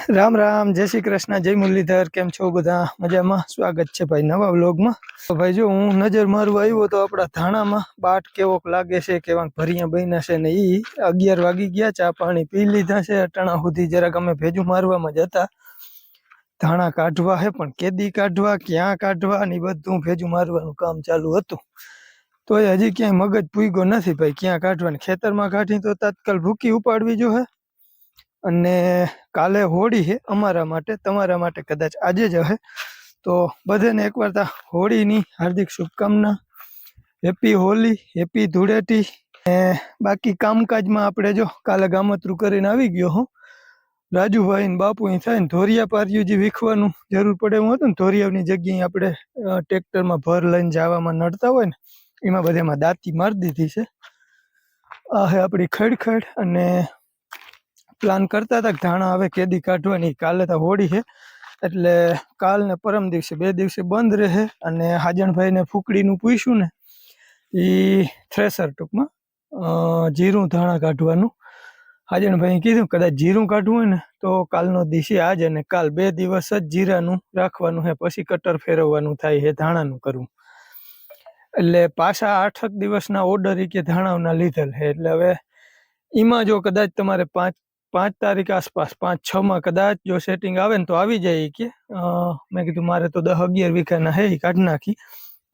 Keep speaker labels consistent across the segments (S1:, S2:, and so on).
S1: राम राम, जय श्री कृष्ण, जय मुरलीधर। केम छो बधा? मजामां? स्वागत है भाई नवा व्लॉग में। तो भाई जो हूँ नजर मारवा आव्यो तो आपड़ा धाणा में बाट केवोक लागे छे, केवा भरिया बन्या छे ने ई 11 वागी गया। चा पाणी पी लीधा छे। अटाणा सुधी जराक अमे भेजू मारवा में ज हता। धाणा काढवा है पण केदी काढवा, क्यां काढवा ने बधुं भेजू मारवानुं काम चालू हतुं। तो हजी क्यांय मगज पूग्यो नथी भाई क्यां काढवा। खेतर में काढी तो तात्काल भूकी उपाड़वी जो है। અને કાલે હોળી છે અમારા માટે, તમારા માટે કદાચ આજે જ હશે। તો બધાને એકવાર તા હોળીની હાર્દિક શુભકામના। Happy Holi, happy Dhuleti. બાકી કામકાજમાં આપણે જો કાલે ગામતરું કરીને આવી ગયો હું। રાજુભાઈ ને બાપુ થાય ને ધોરિયા પાર્યું જે વીખવાનું જરૂર પડે એવું હતું ને, ધોરિયાની જગ્યાએ આપણે ટ્રેક્ટરમાં ભર લઈને જવામાં નડતા હોય ને, એમાં બધામાં દાંતી મારી દીધી છે। આ હે આપણી ખડખડ। અને प्लान करता था धाणा हवे केदी काढवानी। काले तो होड़ी है एटले काल ने परम दिवसे 2 दिवसे बंद रहे। अने हाजणभाई ने फूकड़ीनुं पूछ्युं ने ई थ्रेसर टूंकमां जीरुं धाणा काढवानुं। हाजणभाई कीधुं कदाच जीरुं काढवुं होय ने तो कालनो दिवस आज अने काल 2 दिवस ज जीरानुं राखवानुं है, पछी कटर फेरववानुं थाय है धाणानुं करवुं। एटले पाछा 8 दिवसना ऑर्डर के धाणाना लीधेल है। एटले हवे ईमां जो कदाच तमारे 5 तारीख आसपास 5-6 में कदाच जो सेटिंग आवे ने तो आवी जाए के। मैं कीधुं मारे तो 10-11 वीघाना है, काढ नाखी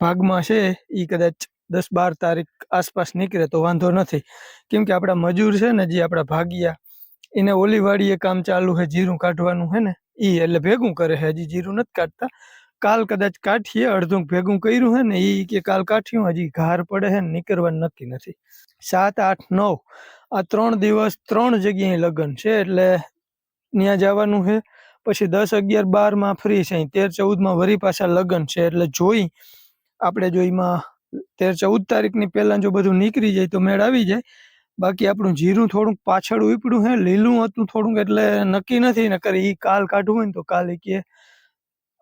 S1: भाग में छे। ई कदाच 10-12 तारीख आसपास निकळे तो वांधो नथी, केम के आपड़ा मजूर छे ने जे आपड़ा भागिया एने ओली वाड़ीए काम चालू है, जीरुं काढवानुं है ने ई एटले भेगुं करे है। हजी जीरुं नथी काढता। काल कदाच काठीए, अर्धुं भेगुं कर्युं है ने ई के काल काठ्युं। हजी घार पड़े है, निकळवानुं नक्की नथी। 7, 8, 9 आ 3 दिवस 3 जग्याए लग्न छे, एटले न्या जवानुं है। पछी 10, 11, 12 में फ्री छे। 13, 14 में वरी पाछा लग्न छे। एटले जोई आपणे जो एमां 13, 14 तारीख नी पहेला जो बधुं नीकળી जाय तो मेळ आवी जाय। बाकी आपणुं जीरुं थोडुंक पाछळ उपड्युं है, लीलुं हतुं थोडुंक, एटले नक्की नथी। नकर ई काल काढवुं होय ने तो काल ई के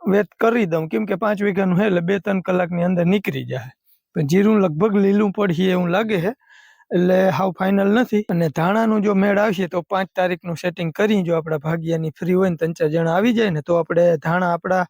S1: वेत करी दऊं, केम के 5 वीघानुं है एटले 2-3 कलाकनी अंदर नीकળી जाय। पण जीरुं लगभग लीलुं पड़शे एवुं लागे है, એટલે હાવ ફાઇનલ નથી। અને ધાણાનું જો મેળ આવશે તો 5 તારીખનું સેટિંગ કરી, જો આપણા ભાગ્યાની ફ્રી હોય ને 3-4 જણા આવી જાય ને તો આપણે ધાણા આપણા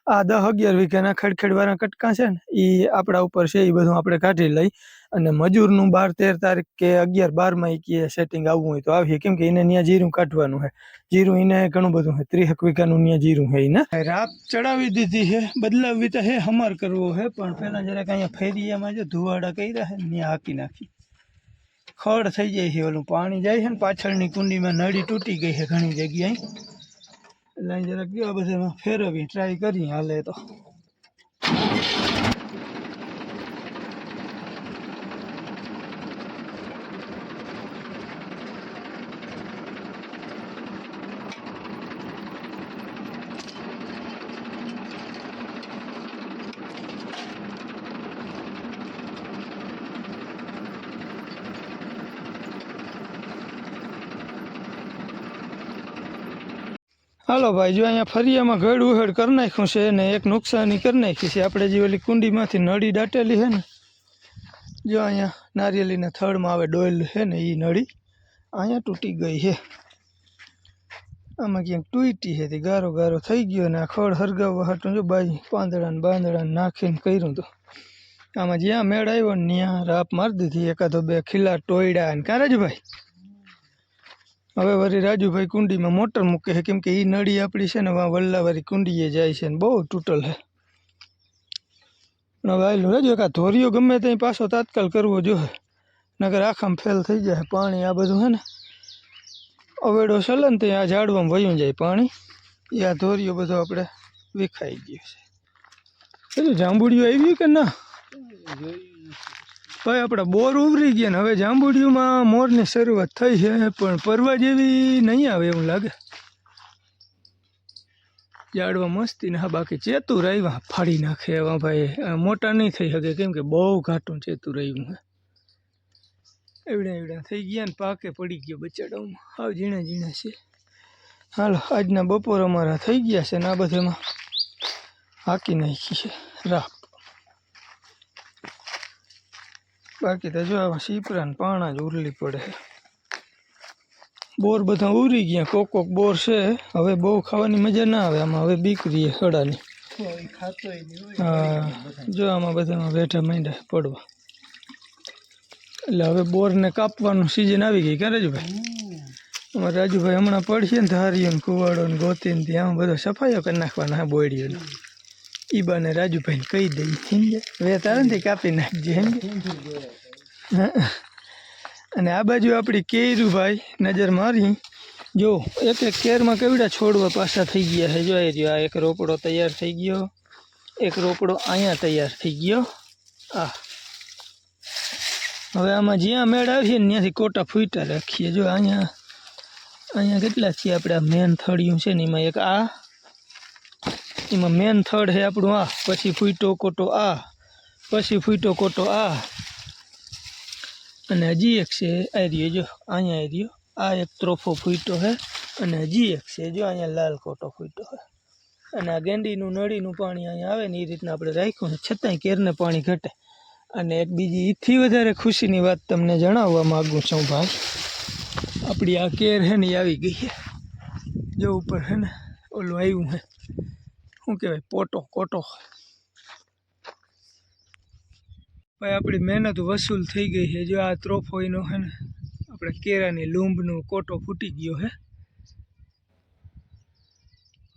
S1: આ 10-11 વીઘાના ખડખડવાળા કટકા છે ને એ આપણા ઉપર છે, એ બધું આપણે કાઢી લઈ। અને મજૂરનું 12-13 તારીખ કે 11-12 માં કે સેટિંગ આવવું હોય તો આવીએ, કેમ કે એને ત્યાં જીરું કાઢવાનું છે। જીરું એને ઘણું બધું છે, 30 વીઘાનું ત્યાં જીરું છે। એને રાપ ચડાવી દીધી છે, બદલાવવી તો છે, હમાર કરવો છે। પણ પહેલા જરાક અહીંયા ફેરિયામાં જો ધુવાડા કર્યા છે ને ત્યાં હાકી નાખી। खड़ थी जाए है, ओलू पानी जाए है पाछळनी कुंडी में नड़ी तूटी गई है घनी जगह। એટલે જરાક જો બધે ફેરવી ટ્રાય કરી હાલે તો। हालो भाई जो अँ फरिया में गड़ उहेड़ कर नाख्यु है ने एक नुकसानी कर नाखी है। आपणे जे ओली कुंडी में नड़ी दाटेली है ने, जो अँ नारियली थड़ में आवे डोयल है ने ई नड़ी अँ तूटी गई है। आम क्या टूटी है, गारो गारो थी गयो ने खड़ हरगाववा हाटू जो बाई पांदड़ा नाखीने कर्युं। तो आम ज्यां मेळ आव्यो ने त्यां राप मारी दीधी, एकादो 2 खीला टोयड़ा। क्या राजूभाई हवे वरी राजूभाई कुंडी में मोटर मूके है, केम के ई नड़ी आपणी छे ने वहां वल्लावारी कुंडीए जाय छे ने बहु तूटल है। हवे आयलो राजू एक धोरियो गमे त्यां पाछो तात्काल करवो जोईए, नगर आखाम फेल थई जाय। पाणी आ बधुं है ने अवेडो चले ने त्यां झाड़वामां वयुं जाय पाणी, ए आ धोरियो बधो आपणे विखाई गयो छे। राजू जांबुडियो आई गयो के ना? भाई अपना बोर उभरी गया ने हवे जांबुडियों में मोरनी शरूआत थई है, पण परवा जेवी नहीं आवे एवुं लागे। झाड़वा मस्ती ने, हाँ बाकी चेतुर आव्या फाड़ी नाखे एवा भाई, मोटा नहीं थई सके केम के बहु घाटुं चेतुर आव्युं है। एवड़ा एवड़ा थई गया ने पाके पड़ी गयो बचाड़ामां, हाव झीणा झीणा छे। हालो आजना बपोर अमारा थई गया छे ने आ बधामां हाकी नाखी छे राप। बाकी तो जो शीपरा ने पाणा ज उरली पड़े है। બોર બધા ઉરી ગયા. કોક બોર છે. હવે બહુ ખાવાની મજા ના આવે આમાં. હવે બીક રહીએ ખડાની. હા, જો આમાં બધામાં બેઠા માંડ્યા પડવા. એટલે હવે બોરને કાપવાનું સિઝન આવી ગઈ. ક્યાં રાજુભાઈ? અમારે રાજુભાઈ હમણાં પડશે ને ધારીઓ ને કુવાડો ને ગોતી ત્યાં બધો સફાઈઓ કરી નાખવાના હા બોડીઓને. ઈ બાને રાજુભાઈને કહી દઈ સમજે વેત આવે ને કાપી નાખજે સમજે. અને આ બાજુ આપણી કેરુભાઈ નજર મારી જો એક કેરમાં કેવડા છોડવા પાછા થઈ ગયા છે. જો એ રહ્યો આ એક રોપડો તૈયાર થઈ ગયો. એક રોપડો અહીંયા તૈયાર થઈ ગયો. આ હવે આમાં જ્યાં મેળ આવીએ ને ત્યાંથી કોટા ફૂટા રાખીએ. જો અહીંયા કેટલા છીએ આપણે? આ મેન થળિયું છે ને એમાં એક આ એમાં મેન થડ છે આપણું આ. પછી ફૂટો કોટો આ. પછી ફૂટો કોટો આ. અને હજી એક છે આ રહ્યો જો અહીંયા રહ્યો. આ એક ત્રોફો ફૂટો છે. અને હજી એક છે જો અહીંયા લાલ કોટો ફૂટો છે. અને આ ગેંડીનું નળીનું પાણી અહીંયા આવે ને એ રીતના આપણે રાખ્યું ને છતાંય કેરને પાણી ઘટે. અને એક બીજી એથી વધારે ખુશીની વાત તમને જણાવવા માગું છું ભાઈ. આપણી આ કેર છે ને એ આવી ગઈ છે. જો ઉપર છે ને ઓલું આવ્યું છે શું કહેવાય કોટો. ભાઈ આપણી મહેનત વસૂલ થઈ ગઈ છે. જો આ ત્રોફોઈનો છે ને આપણે કેરાની લૂંબનો કોટો ફૂટી ગયો છે.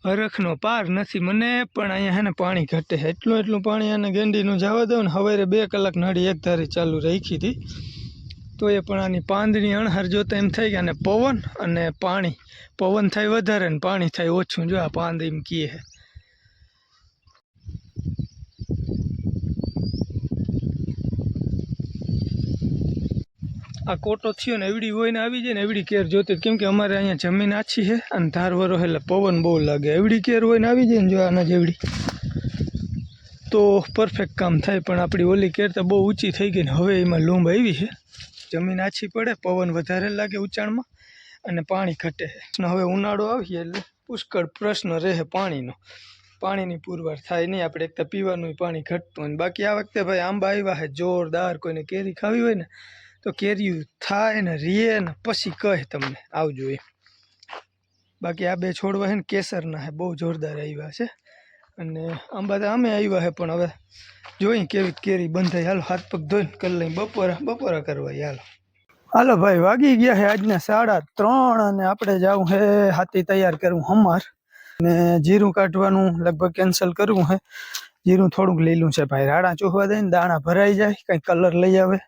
S1: હરખનો પાર નથી મને પણ અહીંયા છે ને પાણી ઘટે છે. એટલું પાણી આને ગેંડીનું જવા દઉં ને સવારે 2 કલાક નળી એક ધારી ચાલુ રાખી હતી તો એ પણ આની પાંદની અણહર જોતા એમ થાય કે આને પવન અને પાણી. પવન થાય વધારે ને પાણી થાય ઓછું. જો આ પાંદ એમ કહે છે. આ કોટો થયો ને એવડી હોય ને આવી જાય ને એવડી કેર જોતી. કેમ કે અમારે અહીંયા જમીન આછી છે અને ધારવારો એટલે પવન બહુ લાગે. એવડી કેર હોય ને આવી જાય ને જો આના જેવડી તો પરફેક્ટ કામ થાય. પણ આપણી ઓલી કેર તો બહુ ઊંચી થઈ ગઈ ને હવે એમાં લૂંબ આવી છે. જમીન આછી પડે, પવન વધારે લાગે ઊંચાણમાં અને પાણી ઘટે છે. હવે ઉનાળો આવીએ એટલે પુષ્કળ પ્રશ્ન રહે પાણીનો. પાણીની પુરવાર થાય નહીં. આપણે એક તો પીવાનું પાણી ઘટતું હોય. બાકી આ વખતે ભાઈ આંબા આવ્યા છે જોરદાર. કોઈને કેરી ખાવી હોય ને તો કેરીયું થાય ને રીએ ને પછી કહે તમને આવજો એમ. બાકી આ 2 છોડવા છે ને કેસરના છે બહુ જોરદાર આવ્યા છે. અને આંબા તો અમે આવ્યા છે પણ હવે જોઈ કેવી કેરી બંધાઈ. હાલો હાથ પગ ધોઈને કરી લઈ બપોરા કરવા. હાલો ભાઈ વાગી ગયા છે આજના 3:30 અને આપણે જવું છે હાથી તૈયાર કરવું હમાર ને જીરું કાઢવાનું લગભગ કેન્સલ કરવું છે. જીરું થોડુંક લીલું છે ભાઈ. રાડા ચોખવા દઈને દાણા ભરાઈ જાય કંઈ કલર લઈ આવે.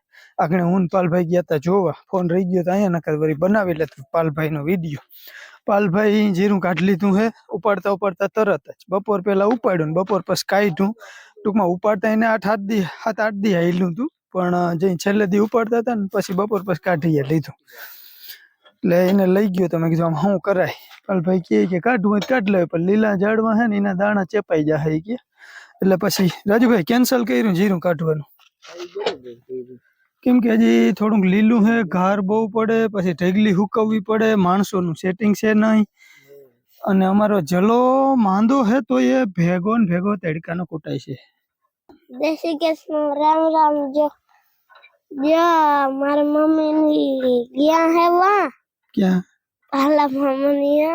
S1: આગળ હું પાલભાઈ ગયા હતા જોવા. ફોન રહી ગયો તો અહીંયા નકર વળી બનાવી લેતો પાલભાઈનો વિડીયો. પાલભાઈ જીરું કાઢી લીધું છે ઉપાડતા તરત જ. બપોર પહેલાં ઉપાડ્યું ને બપોર પછી કાઢ્યું. ટૂંકમાં ઉપાડતા એને 7-8 દી હાલ્યું હતું પણ જે છેલ્લે દી ઉપાડતા હતા ને પછી બપોર પછી કાઢી લીધું. એટલે એને લઈ ગયો તો મેં કીધું આમ શું કરાય. પાલભાઈ કે કાઢવું હોય કાઢ લે પણ લીલા ઝાડમાં છે ને એના દાણા ચેપાઈ જાય કે. એટલે પછી રાજુભાઈ કેન્સલ કર્યું જીરું કાઢવાનું. કેમ કે હજી થોડુંક લીલું છે. ઘાર બહુ પડે પછી ઢેગલી હુકવવી પડે. માણસોનું સેટિંગ છે નહીં. અને અમારો જલો માંદો છે તો એ ભેગો ને ભેગો તડકાનો કૂટાય છે.
S2: દેશી કૃષ્ણ રામ જો મારા મમ્મી ગયા હે વાં
S1: ક્યાં
S2: પહેલા મમ્મી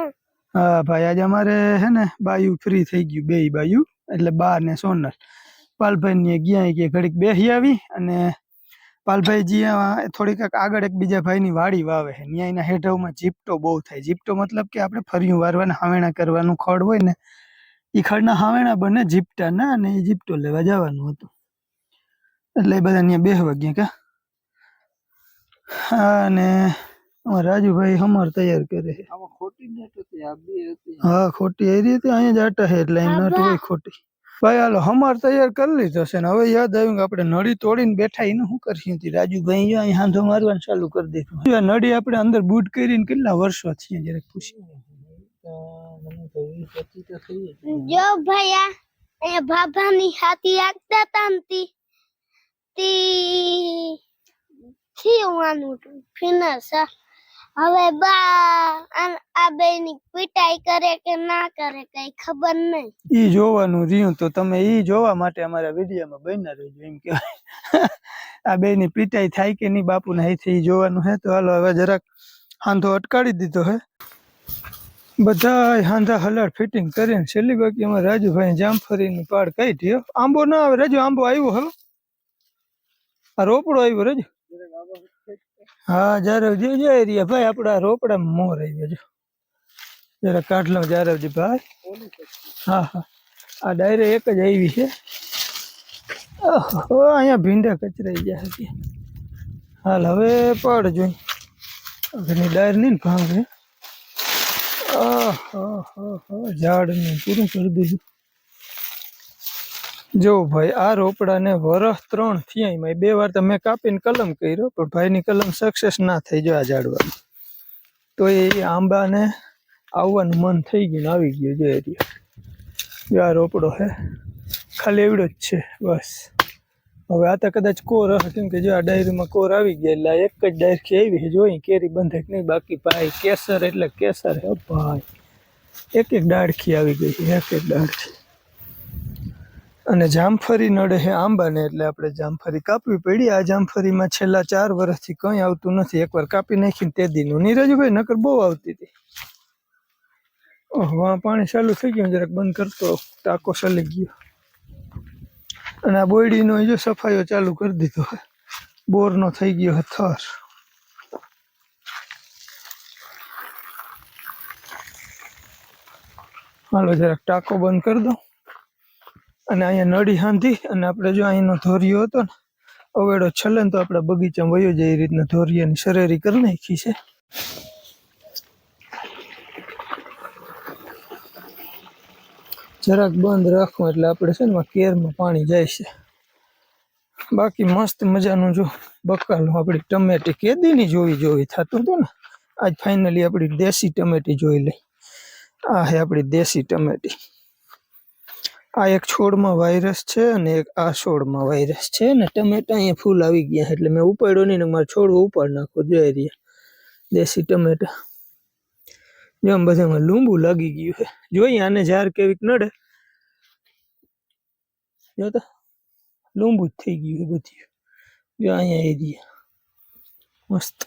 S1: હા ભાઈ આજે અમારે હે ને બાયુ ફ્રી થઈ ગયું. 2 બાયુ એટલે બા ને સોનલ. પાલભાઈ ને ગયા કે ઘડીક બેસી આવી અને પાલભાઈ જ્યાં થોડીક આગળ એક બીજા ભાઈની વાડી વાવે છે ત્યાં એના હેઠળમાં જીપટો બહુ થાય. જીપટો મતલબ કે આપણે ફર્યું વારવાના હાવેણા કરવાનું ખડ હોય ને એ ખડના હાવેણા બને જીપટાના અને એ જીપટો લેવા જવાનું હતું. એટલે એ બધા ત્યાં બેસવા ગયા કા. હા અને રાજુભાઈ હમર તૈયાર કરે છે. હા ખોટી એ રીતે અહીંયા જ આટા છે એટલે એમ નટ હોય ખોટી. ભાઈ હાલો હમાર તૈયાર કરી લીધો છે ને હવે યાદ આવ્યું કે આપણે નળી તોડીને બેઠા એનું શું કરશું. રાજુભાઈ અહીં હાંધો મારવાનું ચાલુ કરી દીધું. નળી આપણે અંદર બૂટ કરીને કેટલા વર્ષો થયા જરાક પૂછી
S2: જો ભૈયા એ બાબાની હાથી આગતા તાંતી થીવાનું ફિનસ. હવે બા આ બેની પીટાઈ કરે કે ના કરે કઈ ખબર નહીં.
S1: ઈ જોવાનું રહ્યું તો તમે ઈ જોવા માટે અમારા વિડીયોમાં બન્યા રહેજો એમ કહેવાય. આ બેની પીટાઈ થાય કે નહીં બાપુને અહીંથી ઈ જોવાનું છે. તો હાલો હવે જરાક હાંધો અટકાડી દીધો હે બધા હાંધા હલાડ ફિટિંગ કરીને છેલ્લી બાકી અમારે રાજુભાઈ જામફળીની પાડ કાઢી હો. આંબો ના આવે રાજુ, આંબો આવ્યો હવે આ રોપડો આવ્યો રાજુ. હા જારવજી જય રહ્યા ભાઈ, આપડા રોપડામાં મોર આવ્યો જો જરા કાઢ લઉં જારવજી ભાઈ. હા હા આ ડાયરે એક જ આવી છે. ઓહો અહીંયા ભીંડા કચરાઈ ગયા છે. હાલ હવે પડ જોઈ ઘરની ડાયર નહીં ને ભાંગે. ઝાડને પૂરું કરી દીધું. જો ભાઈ આ રોપડાને વરસ 3 થયા, એમાં 2 વાર તો મેં કાપીને કલમ કર્યો પણ ભાઈની કલમ સક્સેસ ના થઈ જો આ ઝાડવામાં. તો એ આંબાને આવવાનું મન થઈ ગયું ને આવી ગયું. જો એરિયા જો આ રોપડો હે ખાલી એવડો જ છે બસ. હવે આ તો કદાચ કોર હશે કેમ કે જો આ ડાયરીમાં કોર આવી ગયા એટલે એક જ ડાયરખી આવી છે. જોઈ કેરી બંધે કે નહીં, બાકી ભાઈ કેસર એટલે કેસર હે ભાઈ. એક ડાળખી આવી ગઈ છે, એક ડાળખી. અને જામફળી નડે છે આંબાને એટલે આપણે જામફળી કાપવી પડી. આ જામફળીમાં છેલ્લા 4 વર્ષથી કંઈ આવતું નથી. એકવાર કાપી નાખીને તે દીનું નીરજભાઈ નકર બહુ આવતી હતી. ઓહ વાં પાણી ચાલુ થઈ ગયું, જરાક બંધ કરતો ટાંકો ચલી ગયો. અને આ બોયડીનો જો સફાઈઓ ચાલુ કરી દીધો હે, બોરનો થઈ ગયો હે થર. હાલો જરાક ટાંકો બંધ કરી દો. અને અહીંયા નળી હાંધી અને આપણે જો અહીંનો ધોરિયો હતો ને અવેડો છલે ને તો આપણા બગીચામાં વયો જાય એ રીતના ધોરિયાની શરેરી કરી નાખી છે. જરાક બંધ રાખવું એટલે આપણે છે ને કેરમાં પાણી જાય છે. બાકી મસ્ત મજાનું જો બકાલું આપણી ટમેટી કેદીની જોવી થતું હતું ને, આજ ફાઇનલી આપણી દેશી ટમેટી જોઈ લઈ. આ હે આપણી દેશી ટમેટી. આ એક છોડમાં વાયરસ છે અને એક આ છોડમાં વાયરસ છે ને ટમેટા અહીંયા ફૂલ આવી ગયા એટલે મેં ઉપાડ્યો નહીં ને મારે છોડવો ઉપાડ નાખો. જોઈ રહ્યા દેશી ટમેટા જો આમ બધામાં લીંબુ લાગી ગયું છે. જોઈએ આને ઝાર કેવીક નડે જો તો લીંબુ જ થઈ ગયું છે બધી. જો અહીંયા એરિયા મસ્ત.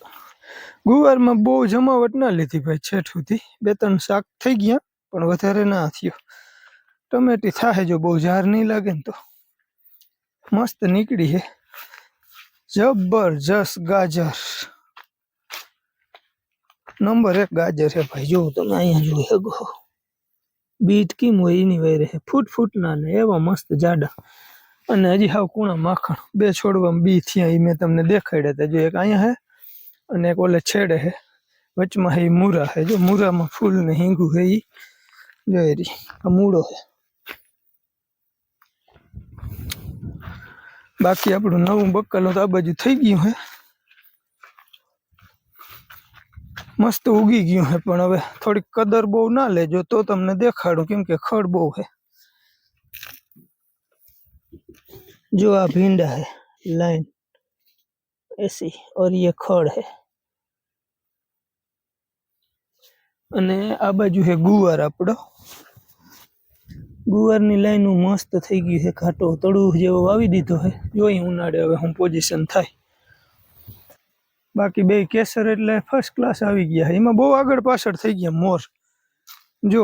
S1: ગુવારમાં બહુ જમાવટ ના લીધી ભાઈ, છેઠ સુધી 2-3 શાક થઈ ગયા પણ વધારે ના થયો. ટમેટી થાય જો બહુ ઝાર નહીં લાગે ને તો. મસ્ત નીકળી છે જબરજસ્ત ગાજર. નંબર 1 ગાજર છે ભાઈ. જો તમે અહીંયા જોઈ શકો બીટ કેમ હોય એની વાયરે છે, ફૂટ ના ને એવા મસ્ત જાડા. અને હજી હાવ કૂણા માખણ. 2 છોડવામાં બી થયા એ મેં તમને દેખાડ્યા હતા. જો એક અહીંયા હે અને એક ઓલે છેડે હે, વચમાં હે મૂરા હે. જો મૂરામાં ફૂલ ને હિંગું હે એ જોઈ રહી. આ મૂળો હે. બાકી આપણું નવું બક્કલું તો આ બાજુ થઈ ગયું હે, મસ્ત ઉગી ગયું હે. પણ હવે થોડીક કદર બહુ ના લેજો તો તમને દેખાડું કેમ કે ખડ બહુ હે. जो आ भींडा है लाइन ऐसी और ये खड़ है અને આ બાજુ છે ગુવાર. આપણો ગુવારની લાઈન મસ્ત થઈ ગઈ છે, ઘાટો તળું જેવો વાવી દીધો છે. જોઈ ઉનાળે હવે હું પોઝિશન થાય. બાકી 2 કેસર એટલે ફર્સ્ટ ક્લાસ આવી ગયા. એમાં બહુ આગળ પાછળ થઈ ગયા મોર. જો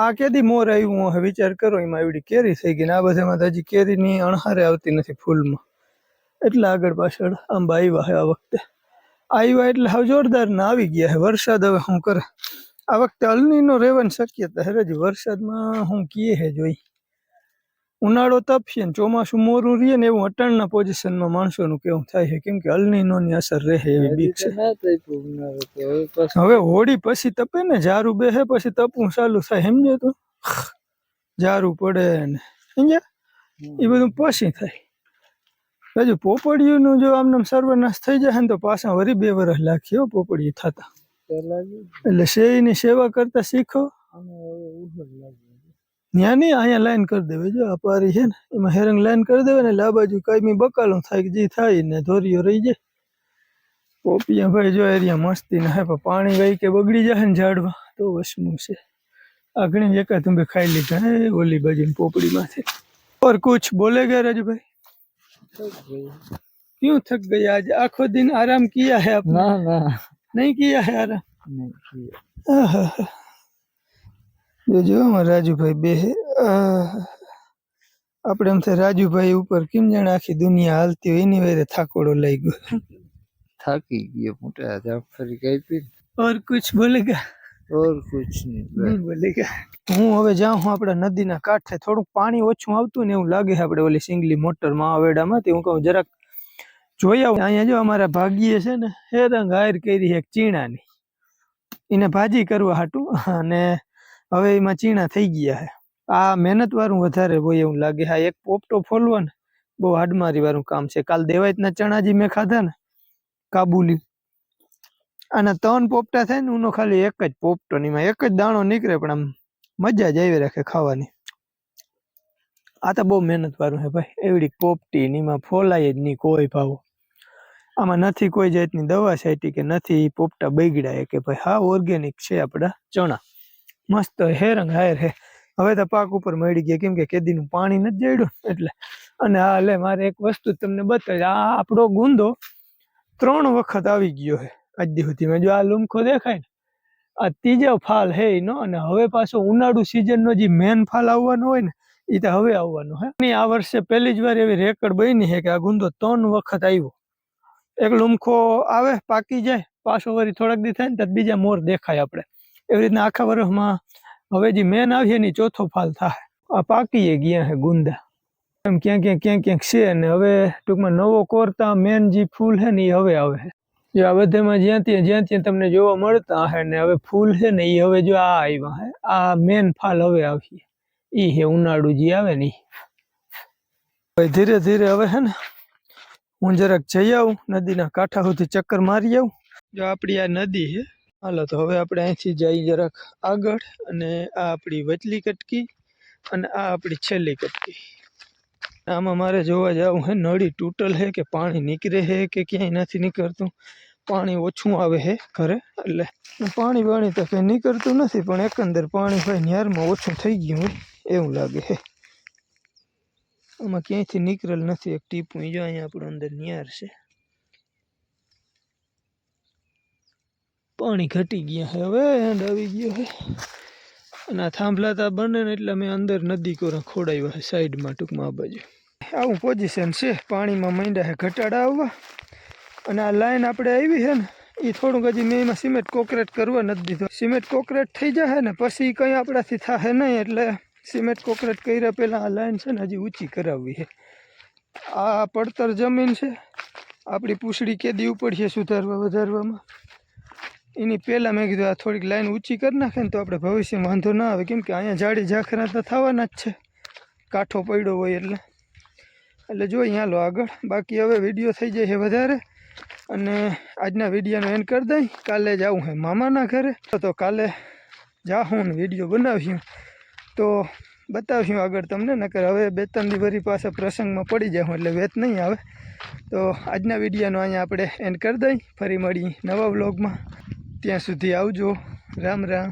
S1: આ કેદી મોર આવ્યું હવે વિચાર કરો, એમાં એવડી કેરી થઈ ગઈ ને આ બધામાં તો હજી કેરીની અણહારે આવતી નથી ફૂલમાં. એટલે આગળ પાછળ આંબા આવ્યા છે આ વખતે. આવ્યા એટલે હવે જોરદાર ના આવી ગયા છે. વરસાદ હવે શું કરે આ વખતે અલનીનો રહેવાની શક્યતા છે. હજી વરસાદમાં હું કીએ છે જોઈ. ઉનાળો તપશે ને ચોમાસું મોરું રહીએ ને એવું અટાણના પોઝિશનમાં માણસોનું કેવું થાય છે કેમ કે અલનીનોની અસર રહે એવી બીક છે. હવે હોળી પછી તપે ને, ઝારું બેસે પછી તપવું ચાલુ થાય. સમજે તું, ઝારું પડે ને સમજ્યા એ બધું પછી થાય. હજુ પોપડીઓનું જો આમનામ સર્વનાશ થઈ જાય ને તો પાછા વળી 2 વર્ષ લાગશે પોપડીયું થતા. એટલે શેરીની સેવા કરતા શીખો. ત્યાં નહીં અહીંયા લાઈન કરી દેવે. જો આ પારી છે ને એમાં હેરંગ લાઈન કરી દેવે ને એટલે આ બાજુ કાયમી બકાલું થાય જે થાય ને ધોરીઓ રહી જાય. પોપિયા ભાઈ જો એરિયા મસ્તી ના હે પણ પાણી ગઈ કે બગડી જાય ને ઝાડવા તો વસમું છે. આ ઘણી એકા તમે ખાઈ લીધા હે ઓલી બાજુ પોપડીમાંથી. और कुछ बोलेगा राजूभाई? क्यों थक गए आज? आखो दिन आराम किया है आपने? ना नहीं किया है आराम. આહા. જોજો અમારા રાજુભાઈ બે આપણે એમ થાય રાજુભાઈ ઉપર કેમ જાણે આખી દુનિયા હાલતી હોય એની વારે થાકોડો લઈ ગયો.
S3: થાકી ગયો મોટા જાફરી કાપી
S1: ઓર કુછ બોલેગા?
S3: ઓર કુછ નહીં
S1: નહીં બોલેગા. હું હવે જાઉં હું આપણા નદીના કાંઠે થોડુંક પાણી ઓછું આવતું ને એવું લાગે છે આપણે ઓલી સિંગલી મોટરમાં આવેડામાંથી હું કહું જરાક જોઈ આવું. અહીંયા જો અમારા ભાગ્યે છે ને હેરંગ હાયર કરી છે એક ચીણાની, એને ભાજી કરવા હાટું, અને હવે એમાં ચીણા થઈ ગયા છે. આ મહેનત વાળું વધારે હોય એવું લાગે. હા એક પોપટો ફોલવો ને બહુ હાડમારી વાળું કામ છે. કાલ દેવાયતના ચણાજી મેં ખાધા ને કાબુલી, આના 3 પોપટા થાય ને ઉનો ખાલી એક જ પોપટો ની એક જ દાણો નીકળે પણ આમ મજા જ આવી રાખે ખાવાની. આ તો બહુ મહેનત વાળું છે ભાઈ. એવડી પોપટી નીમાં ફોલાય જ નહીં કોઈ ભાવ. આમાં નથી કોઈ જાતની દવા છાંટી કે નથી પોપટા બગડ્યા કે ભાઈ હા ઓર્ગેનિક છે આપણા ચણા. મસ્ત હેરંગ હાયર હે. હવે તો પાક ઉપર મળી ગયા કેમ કે કેદીનું પાણી નથી જડ્યું એટલે. અને હા લે મારે એક વસ્તુ તમને બતાવી. આ આપણો ગુંદો 3 વખત આવી ગયો છે આજ દી સુધીમાં. જો આ લુમખો દેખાય ને આ 3જો ફાલ હે એનો. અને હવે પાછો ઉનાળુ સિઝનનો જે મેન ફાલ આવવાનો હોય ને એ તો હવે આવવાનો હે. આ વર્ષે પહેલી જ વાર એવી રેકર્ડ બની છે કે આ ગુંદો 3 વખત આવ્યો. એક લુમખો આવે પાકી જાય પાછો વળી થોડાક દી થાય ને તો બીજા મોર દેખાય આપણે. એવી રીતના આખા વર્ષમાં હવે જે મેન આવી ને 4થો ફાલ થાય. આ પાકી ગયા છે ગુંદા એમ ક્યાંક છે ને હવે ટૂંકમાં નવો કોરતા મેન જે ફૂલ છે ને એ હવે આવે છે. જો આ બધામાં જ્યાં ત્યાં તમને જોવા મળતા હે ને હવે ફૂલ છે ને એ હવે જો આ આવ્યા હે. આ મેન ફાલ હવે આવી એ હે ઉનાળુ જે આવે ને ઈ. ધીરે ધીરે હવે હે ને હું જરાક જઈ આવું નદીના કાંઠા સુધી ચક્કર મારી આવું. જો આપણી આ નદી છે. હાલો તો હવે આપણે અહીંથી જઈ જરાક આગળ, અને આ આપણી વચલી કટકી અને આ આપણી છેલ્લી કટકી. આમાં મારે જોવા જવું હે નળી તૂટલ હે કે પાણી નીકળે હે કે ક્યાંય નથી નીકળતું. પાણી ઓછું આવે હે ઘરે એટલે પાણી તો કંઈ નીકળતું નથી, પણ એકંદર પાણી હોય ન્યારમાં ઓછું થઈ ગયું હોય એવું લાગે હે. આમાં ક્યાંયથી નીકળેલ નથી એક ટીપું. જો અહીંયા આપણું અંદર ન્યાર છે. પાણી ઘટી ગયા છે હવે એન્ડ આવી ગયો છે. અને આ થાંભલા તા બને ને એટલે અમે અંદર નદી કોરા ખોડાવ્યા છે સાઈડમાં ટૂંકમાં આ બાજુ. આવું પોઝિશન છે. પાણીમાં માંડ્યા છે ઘટાડા આવવા. અને આ લાઈન આપણે આવી છે ને એ થોડુંક હજી મેં એમાં સિમેન્ટ કોન્ક્રીટ કરવા નથી દીધો. સિમેન્ટ કોન્ક્રીટ થઈ જશે ને પછી કંઈ આપણાથી થાય નહીં, એટલે સિમેન્ટ કોન્ક્રીટ કર્યા પહેલાં આ લાઈન છે ને હજી ઊંચી કરાવવી છે. આ પડતર જમીન છે. આપણી પૂંછડી કેદી ઉપડશે સુધારવા વધારવામાં. એની પહેલાં મેં કીધું આ થોડીક લાઈન ઊંચી કરી નાખે ને તો આપણે ભવિષ્યમાં વાંધો ના આવે. કેમ કે અહીંયા જાડી ઝાખરા તો થવાના જ છે કાંઠો પડ્યો હોય એટલે જોઈએ હાલો આગળ. બાકી હવે વિડીયો થઈ જાય છે વધારે, અને આજના વિડીયોનો એન્ડ કરી દઈ. કાલે જાઉં હે મામાના ઘરે, તો કાલે જાઉં ને વિડીયો બનાવ્યું તો બતાવ્યું આગળ તમને. નકર હવે 2-3 દી વરી પાસે પ્રસંગમાં પડી જાઉં એટલે વેત નહીં આવે. તો આજના વિડીયોનો અહીંયા આપણે એન્ડ કરી દઈ. ફરી મળી નવા વ્લોગમાં. ત્યાં સુધી આવજો. રામ રામ.